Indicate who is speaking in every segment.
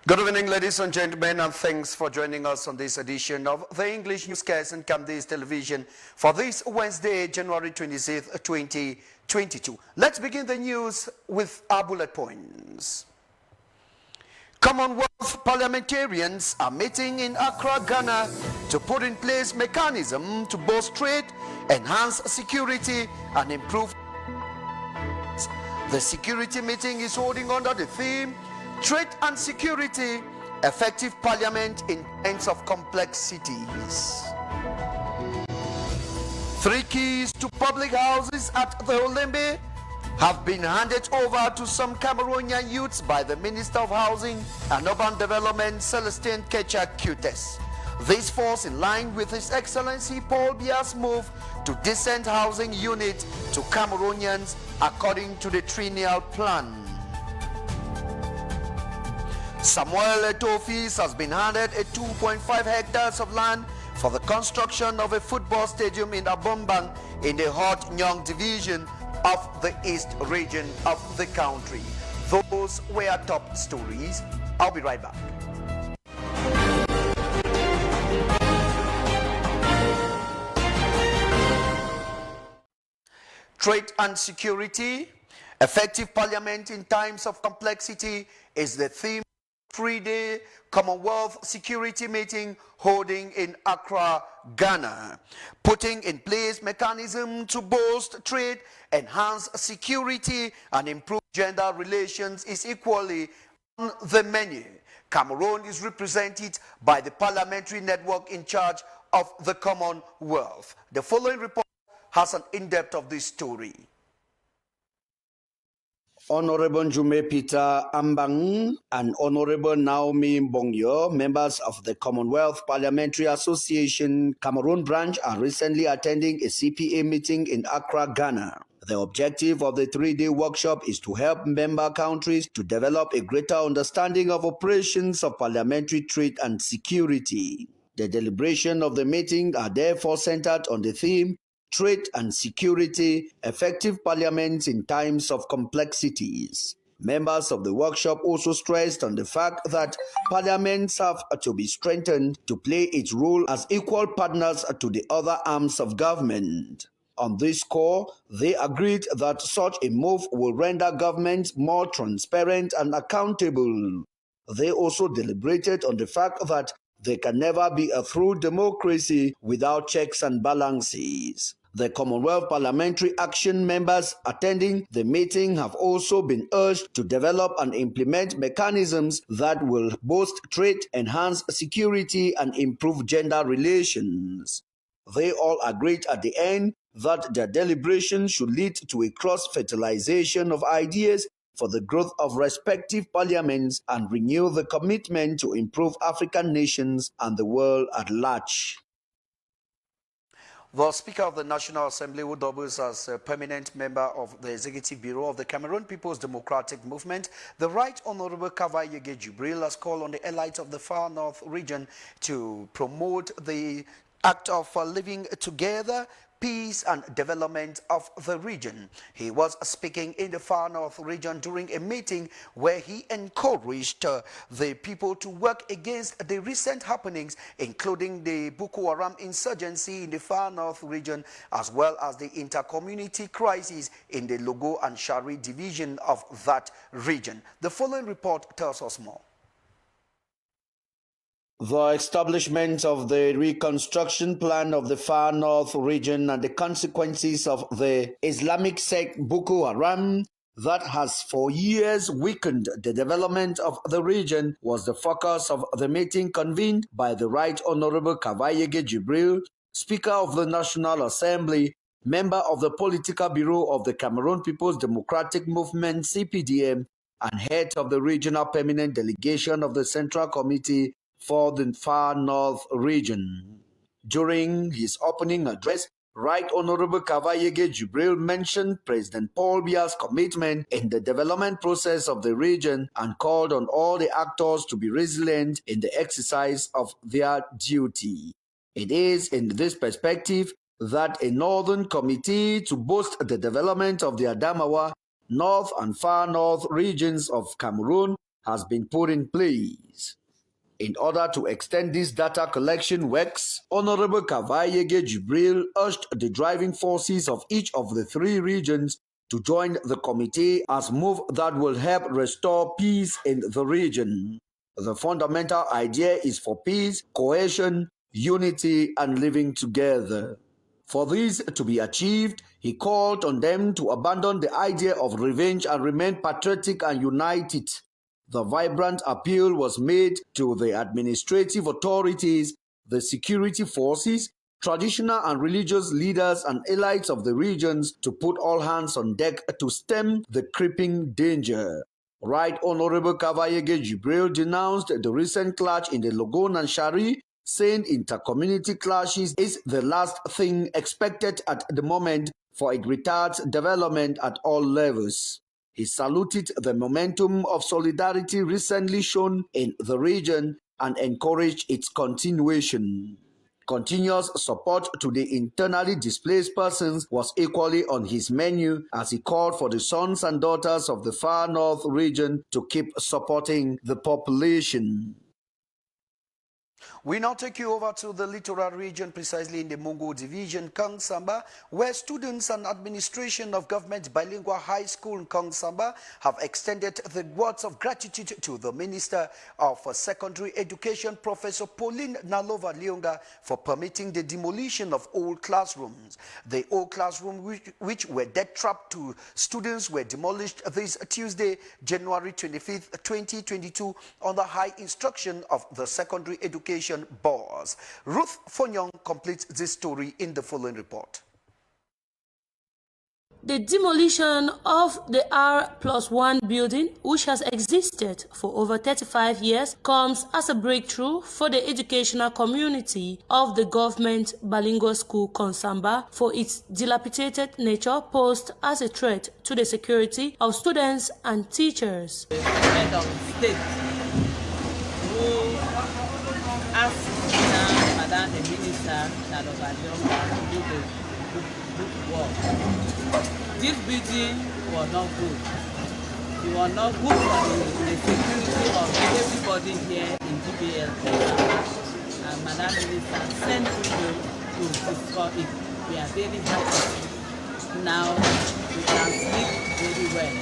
Speaker 1: Good evening, ladies and gentlemen, and thanks for joining us on this edition of the English Newscast and Camdays Television for this Wednesday, January 26th, 2022. Let's begin the news with our bullet points. Commonwealth parliamentarians are meeting in Accra, Ghana to put in place mechanism to boost trade, enhance security, and improve. The security meeting is holding under the theme Trade and Security, Effective Parliament in Times of Complexities. 3 keys to public houses at the Olembe have been handed over to some Cameroonian youths by the Minister of Housing and Urban Development, Celestin Kecha-Cutes. This falls in line with His Excellency Paul Biya's move to decent housing unit to Cameroonians according to the triennial plan. Samuel Etofis has been handed a 2.5 hectares of land for the construction of a football stadium in Abombang in the Hot Nyong division of the East region of the country. Those were top stories. I'll be right back. Trade and security, effective parliament in times of complexity is the theme. 3-day Commonwealth security meeting holding in Accra, Ghana. Putting in place mechanism to boost trade, enhance security, and improve gender relations is equally on the menu. Cameroon is represented by the parliamentary network in charge of the Commonwealth. The following report has an in-depth of this story.
Speaker 2: Honorable Njume Peter Ambang and Honorable Naomi Mbongyo, members of the Commonwealth Parliamentary Association Cameroon branch, are recently attending a CPA meeting in Accra, Ghana. The objective of the 3-day workshop is to help member countries to develop a greater understanding of operations of parliamentary trade and security. The deliberations of the meeting are therefore centered on the theme Trade and Security, Effective Parliament in Times of Complexities. Members of the workshop also stressed on the fact that parliaments have to be strengthened to play its role as equal partners to the other arms of government. On this score, they agreed that such a move will render government more transparent and accountable. They also deliberated on the fact that there can never be a true democracy without checks and balances. The Commonwealth Parliamentary Action members attending the meeting have also been urged to develop and implement mechanisms that will boost trade, enhance security, and improve gender relations. They all agreed at the end that their deliberations should lead to a cross-fertilization of ideas for the growth of respective parliaments and renew the commitment to improve African nations and the world at large.
Speaker 1: The Speaker of the National Assembly, who doubles as a permanent member of the Executive Bureau of the Cameroon People's Democratic Movement, the Right Honorable Kavayege Jibril, has called on the elites of the Far North region to promote the act of living together, peace and development of the region. He was speaking in the Far North region during a meeting where he encouraged the people to work against the recent happenings, including the Boko Haram insurgency in the Far North region, as well as the inter-community crisis in the Logo and Shari division of that region. The following report tells us more.
Speaker 2: The establishment of the reconstruction plan of the Far North region and the consequences of the Islamic sect Boko Haram that has for years weakened the development of the region was the focus of the meeting convened by the Right Honorable Kavayege Jibril, Speaker of the National Assembly, member of the Political Bureau of the Cameroon People's Democratic Movement (CPDM), and head of the Regional Permanent Delegation of the Central Committee for the Far North region. During his opening address, Right Honorable Kavayege Jibril mentioned President Paul Biya's commitment in the development process of the region and called on all the actors to be resilient in the exercise of their duty. It is in this perspective that a Northern Committee to boost the development of the Adamawa, North and Far North regions of Cameroon has been put in place. In order to extend these data collection works, Honorable Kavayege Jibril urged the driving forces of each of the three regions to join the committee as move that will help restore peace in the region. The fundamental idea is for peace, cohesion, unity, and living together. For this to be achieved, he called on them to abandon the idea of revenge and remain patriotic and united. The vibrant appeal was made to the administrative authorities, the security forces, traditional and religious leaders and elites of the regions to put all hands on deck to stem the creeping danger. Right Honorable Kavayege Jibril denounced the recent clash in the Logon and Shari, saying inter-community clashes is the last thing expected at the moment for a retarded development at all levels. He saluted the momentum of solidarity recently shown in the region and encouraged its continuation. Continuous support to the internally displaced persons was equally on his menu as he called for the sons and daughters of the far north region to keep supporting the population.
Speaker 1: We now take you over to the littoral region, precisely in the Mungo division, Kangsamba, where students and administration of government bilingual high school in Kangsamba have extended the words of gratitude to the Minister of Secondary Education, Professor Pauline Nalova-Lyonga, for permitting the demolition of old classrooms. The old classrooms which were death-trapped to students were demolished this Tuesday, January 25th, 2022, on the high instruction of the Secondary Education Boss. Ruth Fonyong completes this story in the following report.
Speaker 3: The demolition of the R+1 building, which has existed for over 35 years, comes as a breakthrough for the educational community of the government bilingual school Kansamba, for its dilapidated nature posed as a threat to the security of students and teachers.
Speaker 4: The head of state who asked Madam the Minister to do the good work. This building was not good. It was not good for the security of everybody here in GBL. And Madam Minister sent people to discuss it. We are very happy. Now we can sleep very well.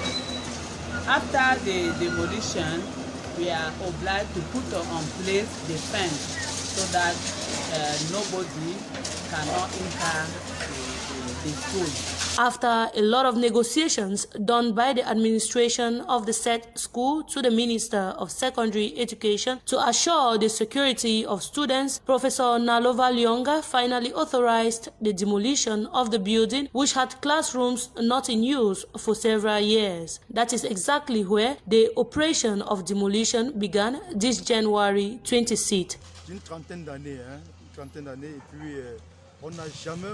Speaker 4: After the demolition, we are obliged to put on place the fence so that nobody cannot enter the school.
Speaker 3: After a lot of negotiations done by the administration of the said school to the Minister of Secondary Education to assure the security of students, Professor Nalova-Lyonga finally authorized the demolition of the building, which had classrooms not in use for several years. That is exactly where the operation of demolition began this January 26th.
Speaker 5: Une trentaine d'années, et puis on n'a jamais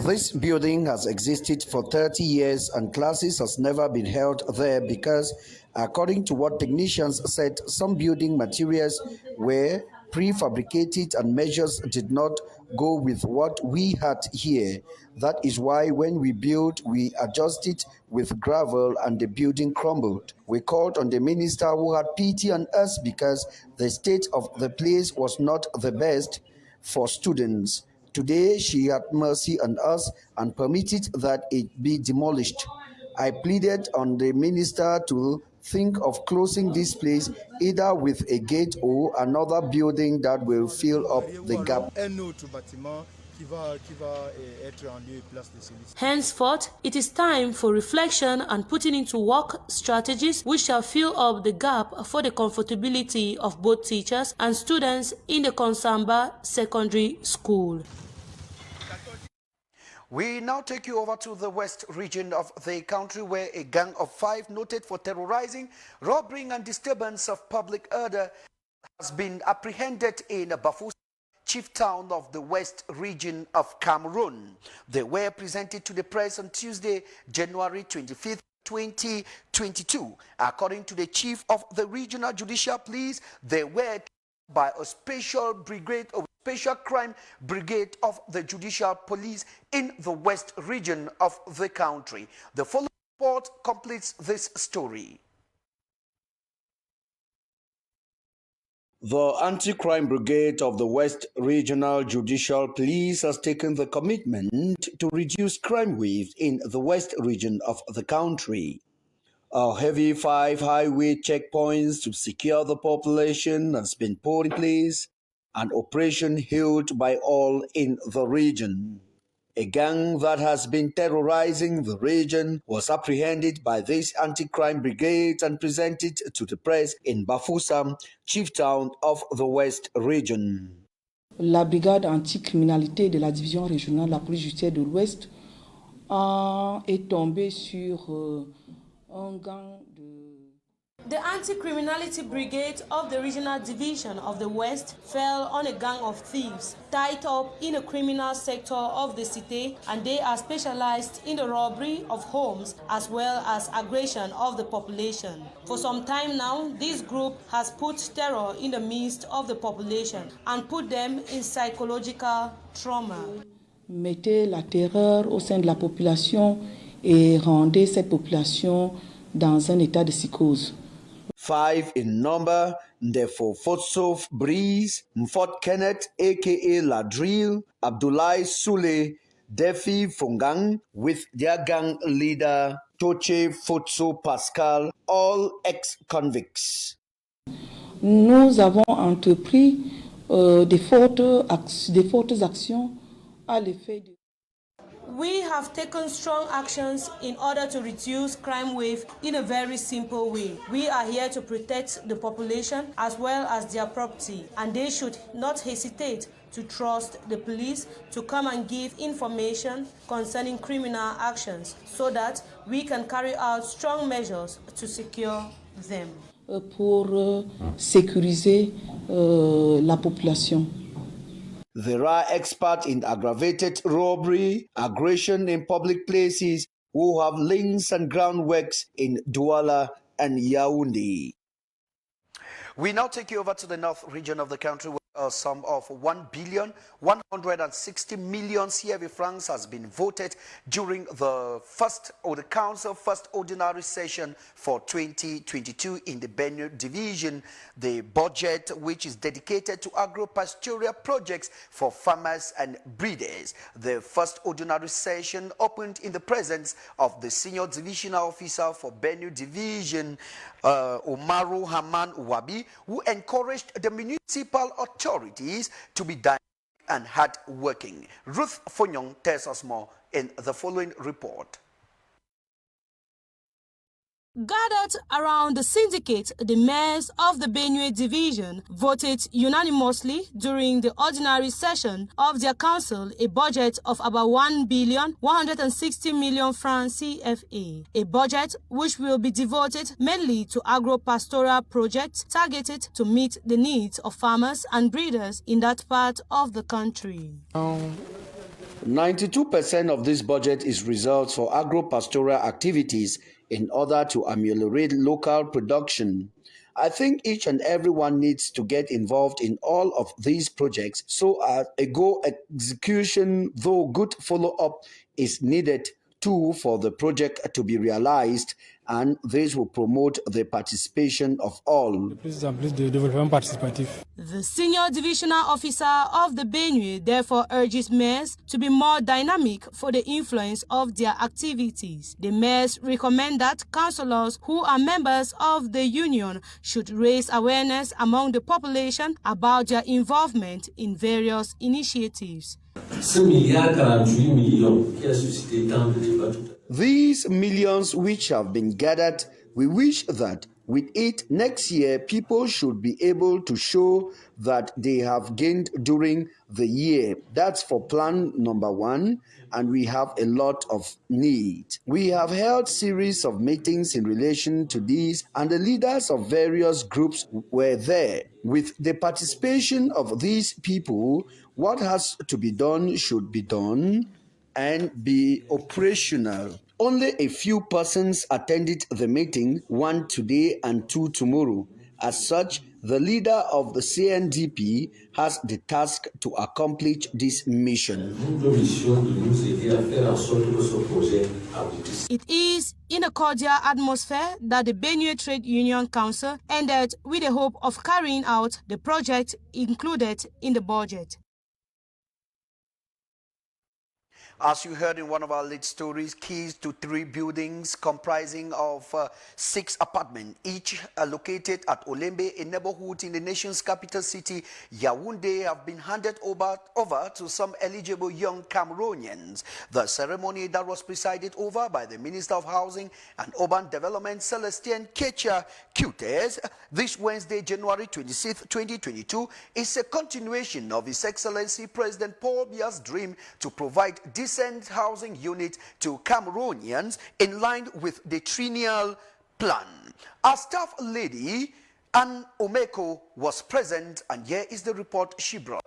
Speaker 2: This building has existed for 30 years and classes has never been held there because, according to what technicians said, some building materials were prefabricated and measures did not go with what we had here. That is why when we built, we adjusted with gravel and the building crumbled. We called on the minister, who had pity on us because the state of the place was not the best for students. Today, she had mercy on us and permitted that it be demolished. I pleaded on the minister to think of closing this place either with a gate or another building that will fill up the gap.
Speaker 3: Henceforth, it is time for reflection and putting into work strategies which shall fill up the gap for the comfortability of both teachers and students in the Kansamba Secondary School.
Speaker 1: We now take you over to the west region of the country, where a gang of 5 noted for terrorizing, robbing and disturbance of public order has been apprehended in Bafoussam, chief town of the west region of Cameroon. They were presented to the press on Tuesday, January 25th, 2022. According to the chief of the regional judicial police, they were by a special brigade of Special Crime Brigade of the Judicial Police in the west region of the country. The following report completes this story.
Speaker 2: The Anti-Crime Brigade of the West Regional Judicial Police has taken the commitment to reduce crime waves in the West region of the country. A heavy 5 highway checkpoints to secure the population has been put in place, an operation hailed by all in the region. A gang that has been terrorizing the region was apprehended by this anti-crime brigade and presented to the press in Bafoussam, chief town of the West region.
Speaker 6: La brigade anticriminalité de la division régionale de la police judiciaire de l'Ouest est tombée sur un gang de...
Speaker 3: The Anti-Criminality Brigade of the Regional Division of the West fell on a gang of thieves tied up in a criminal sector of the city, and they are specialized in the robbery of homes as well as aggression of the population. For some time now, this group has put terror in the midst of the population and put them in psychological trauma.
Speaker 6: Mettez la terreur au sein de la population et rendez cette population dans un état de psychose.
Speaker 2: 5 in number, therefore Fotsof Breeze, Mfot Kenneth aka Ladril, Abdoulaye Soule, Defi Fongang, with their gang leader Toche Fotso Pascal, all ex-convicts.
Speaker 6: Nous avons entrepris des fortes actions à l'effet de...
Speaker 3: We have taken strong actions in order to reduce crime wave in a very simple way. We are here to protect the population as well as their property, and they should not hesitate to trust the police to come and give information concerning criminal actions so that we can carry out strong measures to secure them.
Speaker 6: Pour sécuriser la population.
Speaker 2: There are experts in aggravated robbery, aggression in public places who have links and groundworks in Douala and Yaoundé.
Speaker 1: We now take you over to the north region of the country where a sum of 1,160,000,000 CFA francs has been voted during the council first ordinary session for 2022 in the Benue division. The budget, which is dedicated to agro-pastoral projects for farmers and breeders. The first ordinary session opened in the presence of the senior divisional officer for Benue division, Omaru Haman Wabi, who encouraged the municipal authorities to be dynamic and hard-working. Ruth Fonyong tells us more in the following report.
Speaker 3: Gathered around the syndicate, the mayors of the Benue division voted unanimously during the ordinary session of their council a budget of about 1,160,000,000 francs CFA, a budget which will be devoted mainly to agro-pastoral projects targeted to meet the needs of farmers and breeders in that part of the country.
Speaker 2: 92% of this budget is reserved for agro-pastoral activities in order to ameliorate local production. I think each and everyone needs to get involved in all of these projects so as a go execution, though good follow-up is needed too for the project to be realized, and this will promote the participation of all.
Speaker 3: The senior divisional officer of the Benue therefore urges mayors to be more dynamic for the influence of their activities. The mayors recommend that councillors who are members of the union should raise awareness among the population about their involvement in various initiatives.
Speaker 2: These millions which have been gathered, we wish that with it next year people should be able to show that they have gained during the year. That's for plan number 1, and we have a lot of need. We have held series of meetings in relation to these, and the leaders of various groups were there. With the participation of these people, what has to be done should be done and be operational. Only a few persons attended the meeting, 1 today and 2 tomorrow. As such, the leader of the CNDP has the task to accomplish this mission.
Speaker 3: It is in a cordial atmosphere that the Benue Trade Union Council ended with the hope of carrying out the project included in the budget.
Speaker 1: As you heard in one of our lead stories, keys to 3 buildings comprising of 6 apartments, each located at Olembe, a neighborhood in the nation's capital city, Yaoundé, have been handed over to some eligible young Cameroonians. The ceremony that was presided over by the Minister of Housing and Urban Development, Celestine Kecha Cutes, this Wednesday, January 26, 2022, is a continuation of His Excellency President Paul Biya's dream to provide decent housing unit to Cameroonians in line with the triennial plan. Our staff lady, Anne Omeko, was present, and here is the report she brought.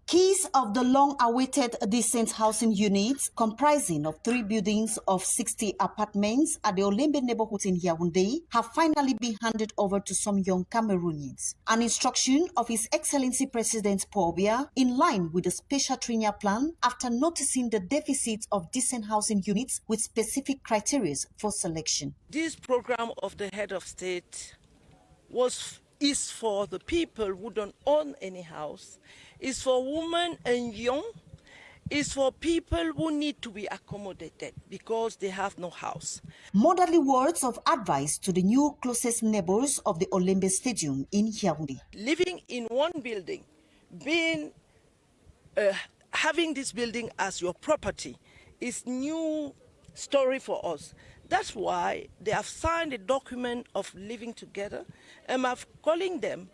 Speaker 7: Keys of the long-awaited decent housing units comprising of 3 buildings of 60 apartments at the Olembe neighborhood in Yaoundé have finally been handed over to some young Cameroonians. An instruction of His Excellency President Paul Biya in line with the special triennial plan after noticing the deficit of decent housing units with specific criteria for selection.
Speaker 8: This program of the head of state is for the people who don't own any house, is for women and young, is for people who need to be accommodated because they have no house.
Speaker 7: Motherly words of advice to the new closest neighbors of the Olembe Stadium in Yaoundé.
Speaker 8: Living in one building, having this building as your property is new story for us. That's why they have signed a document of living together, and I'm calling them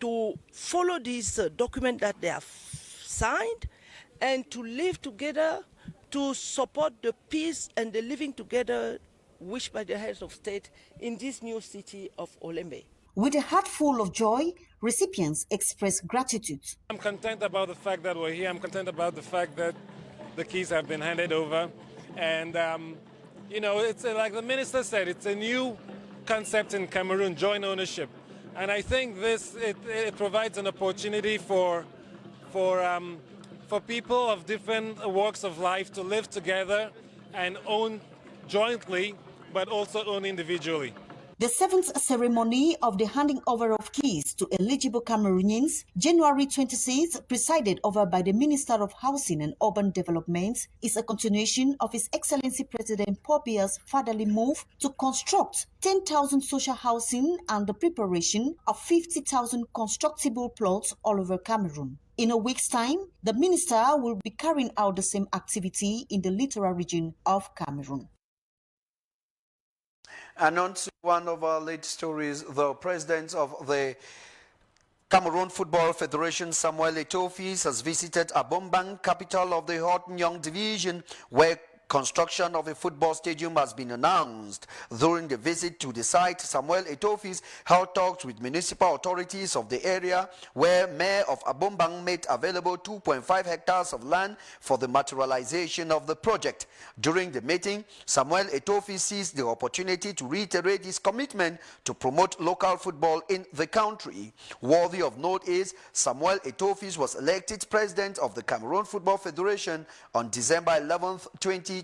Speaker 8: to follow this document that they have signed and to live together, to support the peace and the living together wished by the heads of state in this new city of Olembe.
Speaker 7: With a heart full of joy, recipients express gratitude.
Speaker 9: I'm content about the fact that we're here. I'm content about the fact that the keys have been handed over. And, you know, it's like the minister said, it's a new concept in Cameroon, joint ownership. And I think it provides an opportunity for people of different walks of life to live together and own jointly, but also own individually.
Speaker 7: The 7th ceremony of the handing over of keys to eligible Cameroonians, January 26th, presided over by the Minister of Housing and Urban Development, is a continuation of His Excellency President Paul Biya's fatherly move to construct 10,000 social housing and the preparation of 50,000 constructible plots all over Cameroon. In a week's time, the minister will be carrying out the same activity in the littoral region of Cameroon.
Speaker 1: And on to one of our late stories, the president of the Cameroon Football Federation, Samuel Eto'o, has visited Abombang, capital of the Haut-Nyong division, where construction of a football stadium has been announced. During the visit to the site, Samuel Eto'o held talks with municipal authorities of the area, where Mayor of Abombang made available 2.5 hectares of land for the materialization of the project. During the meeting, Samuel Eto'o seized the opportunity to reiterate his commitment to promote local football in the country. Worthy of note is Samuel Eto'o was elected president of the Cameroon Football Federation on December 11, 2021.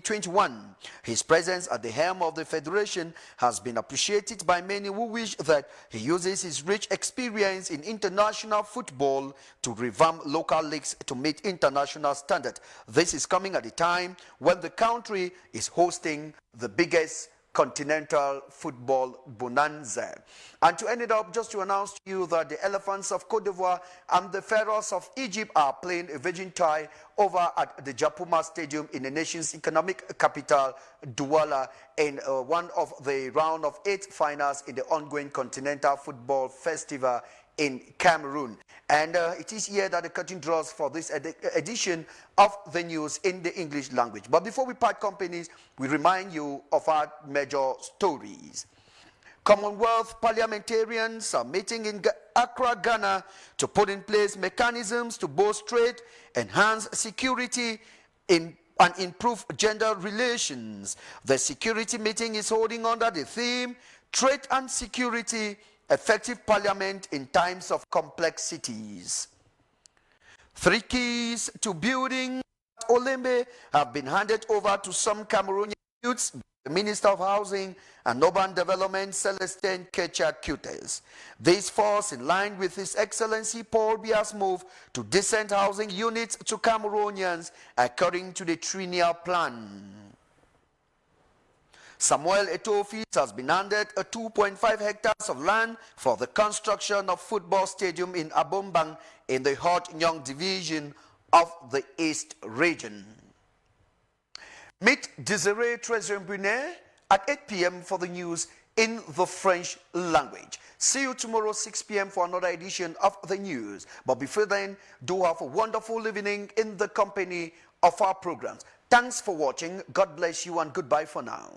Speaker 1: His presence at the helm of the federation has been appreciated by many who wish that he uses his rich experience in international football to revamp local leagues to meet international standards. This is coming at a time when the country is hosting the biggest continental football bonanza. And to end it up, just to announce to you that the Elephants of Cote d'Ivoire and the Pharaohs of Egypt are playing a virgin tie over at the Japuma Stadium in the nation's economic capital, Douala, in one of the round of 8 finals in the ongoing Continental Football Festival in Cameroon. And it is here that the curtain draws for this edition of the news in the English language. But before we part companies, we remind you of our major stories. Commonwealth parliamentarians are meeting in Accra, Ghana, to put in place mechanisms to boost trade, enhance security, and improve gender relations. The security meeting is holding under the theme Trade and Security effective parliament in times of complexities. 3 keys to building at Olembe have been handed over to some Cameroonian youths by the Minister of Housing and Urban Development, Celestin Kecha-Cutes. This falls in line with His Excellency Paul Biya's move to decent housing units to Cameroonians according to the triennial plan. Samuel Eto'o has been handed a 2.5 hectares of land for the construction of football stadium in Abombang in the Hot Young division of the East region. Meet Desiree Trezembunet at 8 p.m. for the news in the French language. See you tomorrow 6 p.m. for another edition of the news. But before then, do have a wonderful evening in the company of our programs. Thanks for watching. God bless you and goodbye for now.